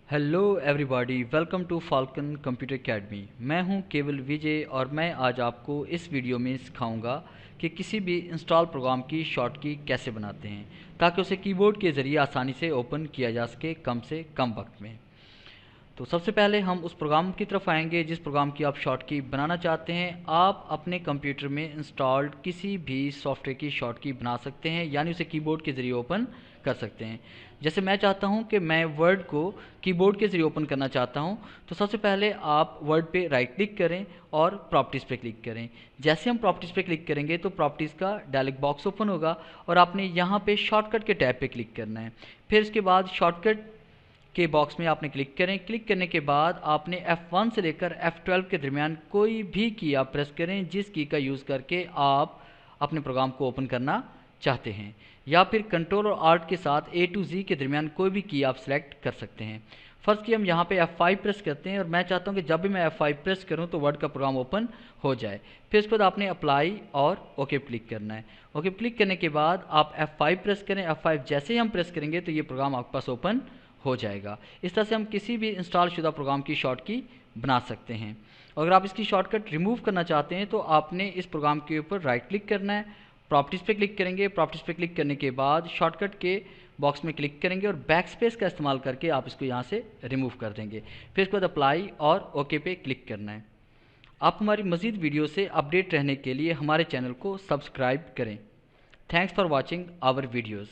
Hello everybody, welcome to Falcon computer academy. मैं हूं केवल विजय और मैं आज आपको इस वीडियो में सिखाऊंगा कि किसी भी इंस्टॉल प्रोग्राम की शॉर्ट की कैसे बनाते हैं ताकि उसे कीबोर्ड के ज़रिए आसानी से ओपन किया जा सके कम से कम वक्त में। तो सबसे पहले हम उस प्रोग्राम की तरफ आएंगे जिस प्रोग्राम की आप शॉर्ट की बनाना चाहते हैं। आप अपने कंप्यूटर में इंस्टॉल्ड किसी भी सॉफ्टवेयर की शॉर्ट की बना सकते हैं, यानी उसे कीबोर्ड के ज़रिए ओपन कर सकते हैं। जैसे मैं चाहता हूं कि मैं वर्ड को कीबोर्ड के ज़रिए ओपन करना चाहता हूं, तो सबसे पहले आप वर्ड पे राइट क्लिक करें और प्रॉपर्टीज़ पे क्लिक करें। जैसे हम प्रॉपर्टीज़ पे क्लिक करेंगे तो प्रॉपर्टीज़ का डायलॉग बॉक्स ओपन होगा और आपने यहाँ पे शॉर्टकट के टैब पे क्लिक करना है। फिर इसके बाद शॉर्टकट के बॉक्स में आपने क्लिक करें। क्लिक करने के बाद आपने F1 से लेकर F12 के दरमियान कोई भी की आप प्रेस करें जिस की का यूज़ करके आप अपने प्रोग्राम को ओपन करना चाहते हैं, या फिर कंट्रोल और आर्ट के साथ A to Z के दरमियान कोई भी की आप सेलेक्ट कर सकते हैं। फर्स्ट की हम यहाँ पे F5 प्रेस करते हैं और मैं चाहता हूँ कि जब भी मैं F5 प्रेस करूँ तो वर्ड का प्रोग्राम ओपन हो जाए। फिर उसके बाद आपने अप्लाई और ओके क्लिक करना है। ओके क्लिक करने के बाद आप F5 प्रेस करें। F5 जैसे ही हम प्रेस करेंगे तो ये प्रोग्राम आपके पास ओपन हो जाएगा। इस तरह से हम किसी भी इंस्टॉल शुदा प्रोग्राम की शॉर्ट की बना सकते हैं। अगर आप इसकी शॉर्टकट रिमूव करना चाहते हैं तो आपने इस प्रोग्राम के ऊपर राइट क्लिक करना है, प्रॉपर्टीज़ पे क्लिक करेंगे। प्रॉपर्टीज़ पे क्लिक करने के बाद शॉर्टकट के बॉक्स में क्लिक करेंगे और बैक स्पेस का इस्तेमाल करके आप इसको यहाँ से रिमूव कर देंगे। फिर इसके बाद अप्लाई और ओके पे क्लिक करना है। आप हमारी मज़ीद वीडियो से अपडेट रहने के लिए हमारे चैनल को सब्सक्राइब करें। Thanks for watching our videos.